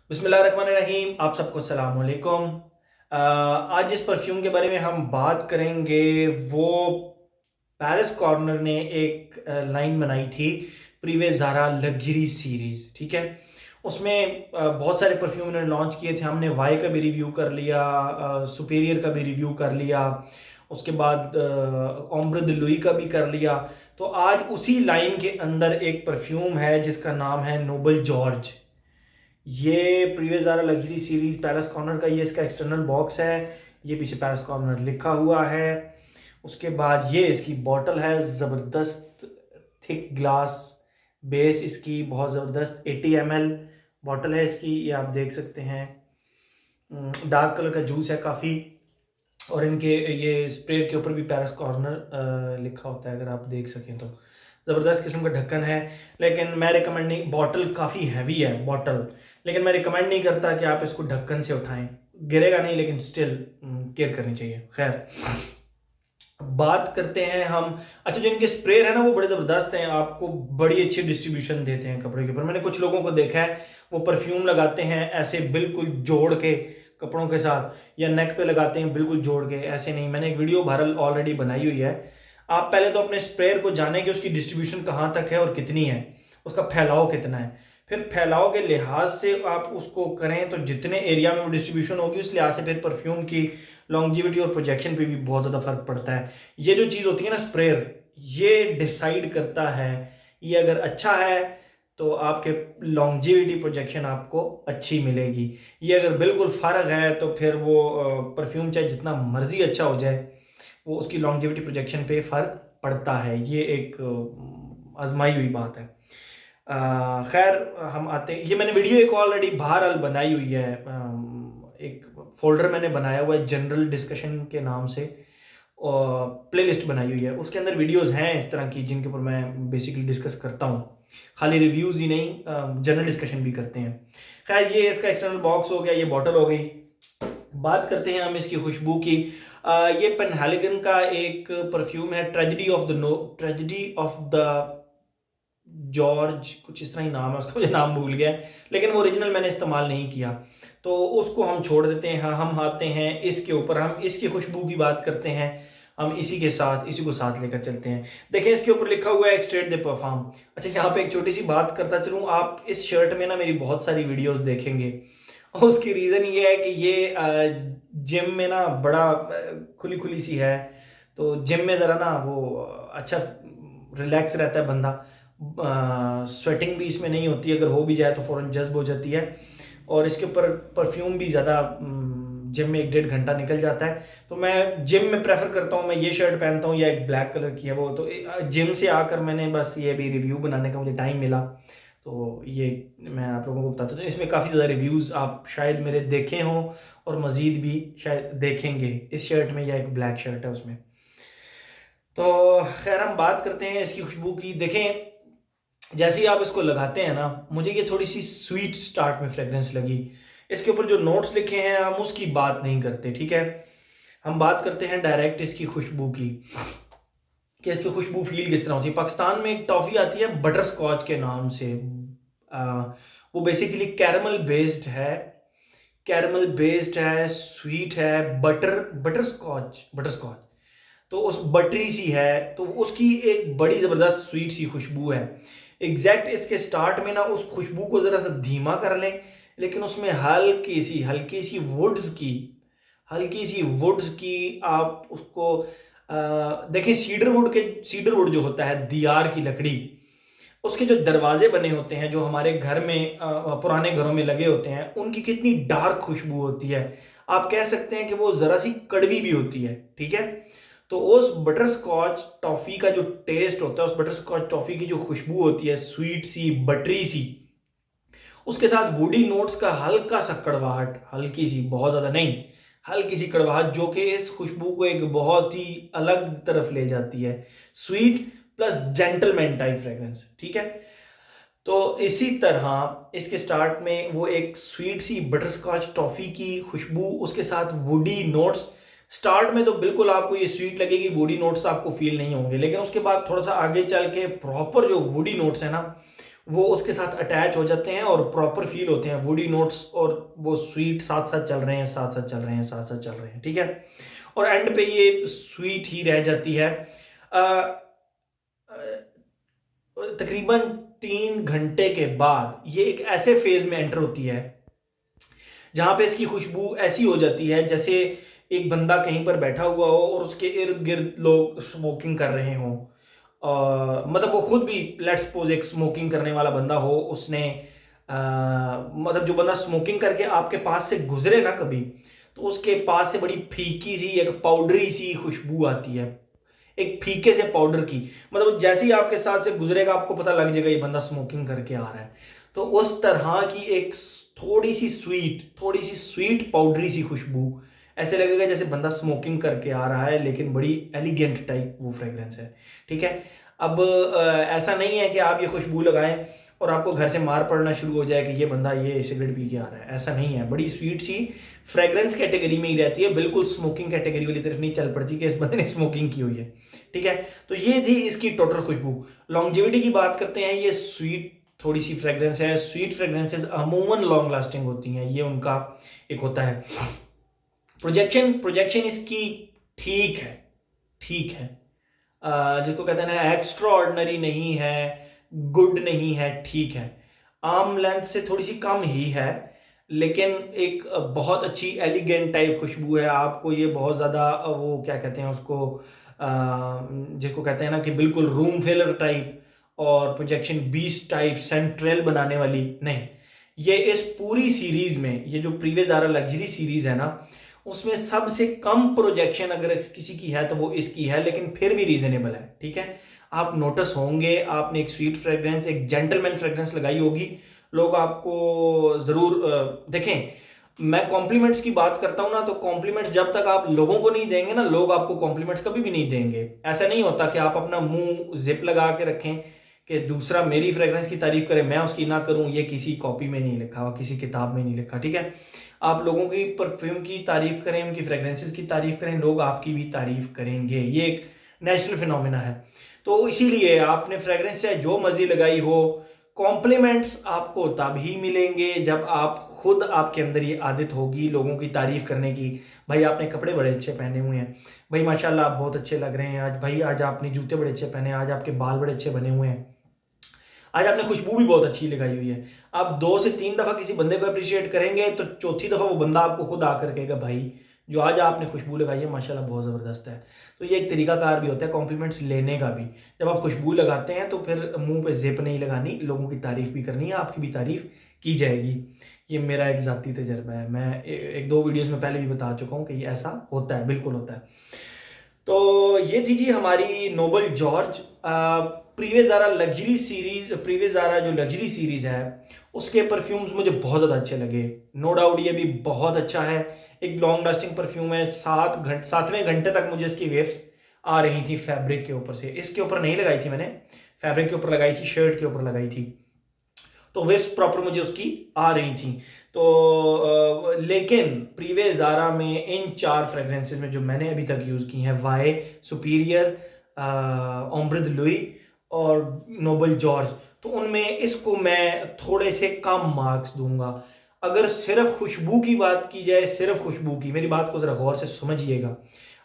बिस्मिल्लाहिर्रहमानिर्रहीम। आप सबको अस्सलाम वालेकुम। आज जिस परफ्यूम के बारे में हम बात करेंगे वो पेरिस कॉर्नर ने एक लाइन बनाई थी, प्रीवे ज़ारा लग्जरी सीरीज़। ठीक है, उसमें बहुत सारे परफ्यूम उन्होंने लॉन्च किए थे। हमने वाई का भी रिव्यू कर लिया, सुपेरियर का भी रिव्यू कर लिया, उसके बाद ओम्ब्रे द लुई का भी कर लिया। तो आज उसी लाइन के अंदर एक परफ्यूम है जिसका नाम है नोबल जॉर्ज। ये previous Zara luxury series palace corner का ये इसका एक्सटर्नल बॉक्स है। ये पीछे पैलेस कॉर्नर लिखा हुआ है। उसके बाद ये इसकी बॉटल है, ज़बरदस्त थिक ग्लास बेस, इसकी बहुत ज़बरदस्त 80 ml बॉटल है इसकी। ये आप देख सकते हैं, डार्क कलर का जूस है काफ़ी। और इनके ये स्प्रे के ऊपर भी पैरिस कॉर्नर लिखा होता है, अगर आप देख सकें तो। ज़बरदस्त किस्म का ढक्कन है, लेकिन मैं रिकमेंड नहीं, बॉटल काफ़ी हैवी है बॉटल, लेकिन मैं रिकमेंड नहीं करता कि आप इसको ढक्कन से उठाएं। गिरेगा नहीं, लेकिन स्टिल केयर करनी चाहिए। खैर, बात करते हैं हम। अच्छा, जो इनके स्प्रे है ना वो बड़े ज़बरदस्त हैं, आपको बड़ी अच्छी डिस्ट्रीब्यूशन देते हैं कपड़े के ऊपर। मैंने कुछ लोगों को देखा है वो परफ्यूम लगाते हैं ऐसे बिल्कुल जोड़ के कपड़ों के साथ, या नेक पे लगाते हैं बिल्कुल जोड़ के, ऐसे नहीं। मैंने एक वीडियो वायरल ऑलरेडी बनाई हुई है। आप पहले तो अपने स्प्रेयर को जानें कि उसकी डिस्ट्रीब्यूशन कहाँ तक है और कितनी है, उसका फैलाव कितना है। फिर फैलाव के लिहाज से आप उसको करें तो जितने एरिया में वो डिस्ट्रीब्यूशन होगी उस लिहाज से फिर परफ्यूम की लॉन्जिविटी और प्रोजेक्शन पे भी बहुत ज़्यादा फर्क पड़ता है। ये जो चीज़ होती है ना स्प्रेयर, ये डिसाइड करता है। ये अगर अच्छा है तो आपके लॉन्जिविटी प्रोजेक्शन आपको अच्छी मिलेगी। ये अगर बिल्कुल फ़र्क है तो फिर वो परफ्यूम चाहे जितना मर्जी अच्छा हो जाए, वो उसकी लॉन्जिविटी प्रोजेक्शन पे फ़र्क पड़ता है। ये एक आजमाई हुई बात है। खैर, हम आते हैं, ये मैंने वीडियो एक ऑलरेडी बहरहाल बनाई हुई है। एक फ़ोल्डर मैंने बनाया हुआ है जनरल डिस्कशन के नाम से, और प्लेलिस्ट बनाई हुई है, उसके अंदर वीडियोज़ हैं इस तरह की जिनके ऊपर मैं बेसिकली डिस्कस करता हूँ। खाली रिव्यूज़ ही नहीं, जनरल डिस्कशन भी करते हैं। खैर, ये इसका एक्सटर्नल बॉक्स हो गया, ये बॉटल हो गई। बात करते हैं हम इसकी खुशबू की। ये पेनहेलिगन का एक परफ्यूम है, ट्रेजेडी ऑफ द जॉर्ज, कुछ इस तरह ही नाम है उसका, मुझे नाम भूल गया है, लेकिन वो ओरिजिनल मैंने इस्तेमाल नहीं किया, तो उसको हम छोड़ देते हैं। हाँ, हम आते हैं इसके ऊपर, हम इसकी खुशबू की बात करते हैं। हम इसी को साथ लेकर चलते हैं। देखें, इसके ऊपर लिखा हुआ है एक्सट्रेट द परफ्यूम। अच्छा, यहाँ पे एक छोटी सी बात करता चलूँ, आप इस शर्ट में ना मेरी बहुत सारी वीडियोस देखेंगे। उसकी रीज़न ये है कि ये जिम में ना बड़ा खुली खुली सी है, तो जिम में ज़रा ना वो अच्छा रिलैक्स रहता है बंदा। स्वेटिंग भी इसमें नहीं होती, अगर हो भी जाए तो फ़ौरन जज़्ब हो जाती है। और इसके ऊपर परफ्यूम भी ज़्यादा, जिम में 1 डेढ़ घंटा निकल जाता है। तो मैं जिम में प्रेफर करता हूँ, मैं ये शर्ट पहनता हूँ, या एक ब्लैक कलर की है वो। तो जिम से आकर मैंने बस ये भी रिव्यू बनाने का मुझे टाइम मिला, तो ये मैं आप लोगों को बताता हूँ। इसमें काफ़ी ज़्यादा रिव्यूज़ आप शायद मेरे देखे हों, और मज़ीद भी शायद देखेंगे। इस शर्ट में, या एक ब्लैक शर्ट है उसमें। तो खैर, हम बात करते हैं इसकी खुशबू की। देखें, जैसे ही आप इसको लगाते हैं ना, मुझे ये थोड़ी सी स्वीट स्टार्ट में फ्रेग्रेंस लगी। इसके ऊपर जो नोट्स लिखे हैं हम उसकी बात नहीं करते, ठीक है। हम बात करते हैं डायरेक्ट इसकी खुशबू की, कि इसकी खुशबू फील किस तरह होती है। पाकिस्तान में एक टॉफ़ी आती है बटर स्कॉच के नाम से। आ, वो बेसिकली कैरमल बेस्ड है, स्वीट है, बटर स्कॉच। तो उस बटरी सी है, तो उसकी एक बड़ी ज़बरदस्त स्वीट सी खुशबू है। एग्जैक्ट इसके स्टार्ट में ना उस खुशबू को ज़रा सा धीमा कर लें, लेकिन उसमें हल्की सी वुड्स की आप उसको देखें। सीडर वुड जो होता है, दियार की लकड़ी, उसके जो दरवाजे बने होते हैं, जो हमारे घर में पुराने घरों में लगे होते हैं, उनकी कितनी डार्क खुशबू होती है। आप कह सकते हैं कि वो ज़रा सी कड़वी भी होती है, ठीक है। तो उस बटर स्कॉच टॉफ़ी का जो टेस्ट होता है, उस बटर स्कॉच टॉफ़ी की जो खुशबू होती है, स्वीट सी, बटरी सी, उसके साथ वुडी नोट्स का हल्का सा कड़वाहट, हल्की सी, बहुत ज़्यादा नहीं, हल्की सी कड़वाहट, जो कि इस खुशबू को एक बहुत ही अलग तरफ ले जाती है। Sweet plus gentleman type fragrance, ठीक है। तो इसी तरह इसके स्टार्ट में वो एक स्वीट सी बटरस्कॉच टॉफ़ी की खुशबू, उसके साथ वुडी नोट्स। स्टार्ट में तो बिल्कुल आपको ये स्वीट लगेगी, वुडी नोट्स आपको फील नहीं होंगे, लेकिन उसके बाद थोड़ा सा आगे चल के प्रॉपर जो वुडी नोट्स है ना, वो उसके साथ अटैच हो जाते हैं और प्रॉपर फील होते हैं, वुडी नोट्स और वो स्वीट साथ साथ चल रहे हैं, साथ साथ चल रहे हैं, साथ साथ चल रहे हैं, ठीक है। और एंड पे ये स्वीट ही रह जाती है। अ, तकरीबन 3 घंटे के बाद ये एक ऐसे फेज में एंटर होती है जहां पे इसकी खुशबू ऐसी हो जाती है जैसे एक बंदा कहीं पर बैठा हुआ हो और उसके इर्द गिर्द लोग स्मोकिंग कर रहे हों। मतलब वो खुद भी लेट्स सपोज एक स्मोकिंग करने वाला बंदा हो, उसने मतलब जो बंदा स्मोकिंग करके आपके पास से गुजरे ना कभी, तो उसके पास से बड़ी फीकी सी एक पाउडरी सी खुशबू आती है, एक फीके से पाउडर की। मतलब जैसे ही आपके साथ से गुजरेगा आपको पता लग जाएगा ये बंदा स्मोकिंग करके आ रहा है। तो उस तरह की एक थोड़ी सी स्वीट पाउडरी सी खुशबू, ऐसे लगेगा जैसे बंदा स्मोकिंग करके आ रहा है, लेकिन बड़ी एलिगेंट टाइप वो फ्रेग्रेंस है, ठीक है। अब ऐसा नहीं है कि आप ये खुशबू लगाएं और आपको घर से मार पड़ना शुरू हो जाए कि ये बंदा ये सिगरेट पी के आ रहा है, ऐसा नहीं है। बड़ी स्वीट सी फ्रेग्रेंस कैटेगरी में ही रहती है, बिल्कुल स्मोकिंग कैटेगरी वाली तरफ नहीं चल पड़ती कि इस बंदे ने स्मोकिंग की हुई है, ठीक है। तो ये थी इसकी टोटल खुशबू। लॉन्जेविटी की बात करते हैं, ये स्वीट थोड़ी सी फ्रेग्रेंस है। स्वीट फ्रेग्रेंसेस अमूमन लॉन्ग लास्टिंग होती हैं, ये उनका एक होता है। प्रोजेक्शन इसकी ठीक है, ठीक है। जिसको कहते हैं ना, एक्स्ट्रा ऑर्डिनरी नहीं है, गुड नहीं है, ठीक है। आर्म लेंथ से थोड़ी सी कम ही है, लेकिन एक बहुत अच्छी एलिगेंट टाइप खुशबू है। आपको ये बहुत ज़्यादा वो क्या कहते हैं उसको, जिसको कहते हैं ना कि बिल्कुल रूम फिलर टाइप और प्रोजेक्शन बीस्ट टाइप सेंट्रल बनाने वाली नहीं। ये इस पूरी सीरीज में, ये जो प्रीवियस आरा लग्जरी सीरीज है ना, उसमें सबसे कम प्रोजेक्शन अगर किसी की है तो वो इसकी है, लेकिन फिर भी रीजनेबल है, ठीक है। आप नोटिस होंगे, आपने एक स्वीट फ्रेग्रेंस, एक जेंटलमैन फ्रेग्रेंस लगाई होगी, लोग आपको जरूर देखें। मैं कॉम्प्लीमेंट्स की बात करता हूं ना, तो कॉम्प्लीमेंट्स जब तक आप लोगों को नहीं देंगे ना, लोग आपको कॉम्प्लीमेंट्स कभी भी नहीं देंगे। ऐसा नहीं होता कि आप अपना मुंह जिप लगा के रखें कि दूसरा मेरी फ्रेग्रेंस की तारीफ करे, मैं उसकी ना करूं। ये किसी कॉपी में नहीं लिखा हुआ, किसी किताब में नहीं लिखा, ठीक है। आप लोगों की परफ्यूम की तारीफ करें, उनकी फ्रेग्रेंसेस की तारीफ करें, लोग आपकी भी तारीफ करेंगे। ये एक नेचुरल फिनोमिना है। तो इसीलिए आपने फ्रेग्रेंस चाहे जो मर्जी लगाई हो, कॉम्प्लीमेंट्स आपको तब ही मिलेंगे जब आप खुद, आपके अंदर ये आदत होगी लोगों की तारीफ करने की। भाई आपने कपड़े बड़े अच्छे पहने हुए हैं, भाई माशाल्लाह आप बहुत अच्छे लग रहे हैं आज, भाई आज आपने जूते बड़े अच्छे पहने हैं, आज आपके बाल बड़े अच्छे बने हुए हैं, आज आपने खुशबू भी बहुत अच्छी लगाई हुई है। आप 2 से 3 दफा किसी बंदे को अप्रिशिएट करेंगे तो चौथी दफा वो बंदा आपको खुद आकर कहेगा भाई जो आज आपने खुशबू लगाई है माशाल्लाह बहुत ज़बरदस्त है। तो ये एक तरीकाकार भी होता है कॉम्प्लीमेंट्स लेने का भी। जब आप खुशबू लगाते हैं तो फिर मुंह पे जिप नहीं लगानी, लोगों की तारीफ भी करनी है, आपकी भी तारीफ की जाएगी। ये मेरा एक ज़ाती तजर्बा है, मैं एक दो वीडियोज़ में पहले भी बता चुका हूँ कि ये ऐसा होता है, बिल्कुल होता है। तो ये थी जी हमारी नोबल जॉर्ज प्रीवियस ज़ारा जो लग्जरी सीरीज है उसके परफ्यूम्स मुझे बहुत ज़्यादा अच्छे लगे। नो डाउट ये भी बहुत अच्छा है, एक लॉन्ग लास्टिंग परफ्यूम है। 7वें घंटे तक मुझे इसकी वेव्स आ रही थी फैब्रिक के ऊपर से। इसके ऊपर नहीं लगाई थी मैंने, फैब्रिक के ऊपर लगाई थी, शर्ट के ऊपर लगाई थी, तो वेव्स प्रॉपर मुझे उसकी आ रही थी। तो लेकिन प्रीवियस ज़ारा में इन 4 फ्रेग्रेंसेस में जो मैंने अभी तक यूज़ की हैं, Y, superior, ombre the Louis और नोबल जॉर्ज, तो उनमें इसको मैं थोड़े से कम मार्क्स दूंगा। अगर सिर्फ खुशबू की बात की जाए, सिर्फ खुशबू की, मेरी बात को ज़रा गौर से समझिएगा,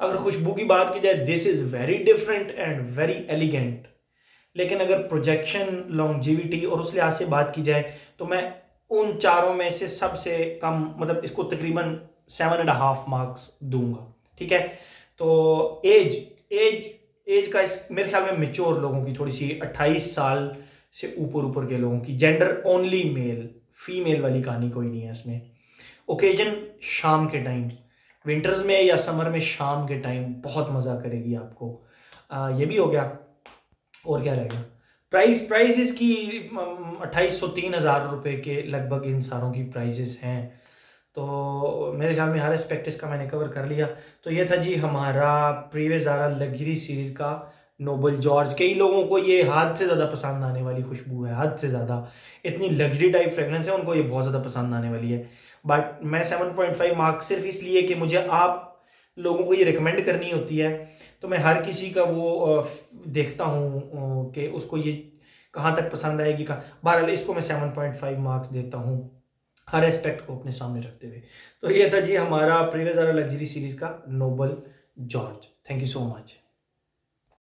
अगर खुशबू की बात की जाए, this is very different and very elegant. लेकिन अगर प्रोजेक्शन, लॉन्जिविटी और उस लिहाज से बात की जाए तो मैं उन चारों में से सबसे कम, मतलब इसको तकरीबन 7.5 मार्क्स दूंगा, ठीक है। तो एज एज का मेरे ख्याल में मेच्योर लोगों की थोड़ी सी, 28 साल से ऊपर ऊपर के लोगों की, जेंडर ओनली मेल, फीमेल वाली कहानी कोई नहीं है इसमें। ओकेजन शाम के टाइम, विंटर्स में या समर में शाम के टाइम बहुत मज़ा करेगी आपको। ये भी हो गया। और क्या रहेगा, प्राइस इसकी 2800-3000 रुपये के लगभग इन सारों की प्राइजेस हैं। तो मेरे ख्याल में हर एस्पेक्ट इसका मैंने कवर कर लिया। तो ये था जी हमारा प्रीवियस ज़ारा लग्जरी सीरीज़ का नोबल जॉर्ज। कई लोगों को ये हद से ज़्यादा पसंद आने वाली खुशबू है, हद से ज़्यादा, इतनी लग्जरी टाइप फ्रेगरेंस है, उनको ये बहुत ज़्यादा पसंद आने वाली है। बट मैं 7.5 मार्क्स सिर्फ इसलिए कि मुझे आप लोगों को ये रिकमेंड करनी होती है, तो मैं हर किसी का वो देखता हूँ कि उसको ये कहाँ तक पसंद आएगी, कहाँ। बहरहाल इसको मैं 7.5 मार्क्स देता हूँ, हर एस्पेक्ट को अपने सामने रखते हुए। तो ये था जी हमारा प्रीवियस ज़ारा लग्जरी सीरीज़ का Noble George. Thank you so much.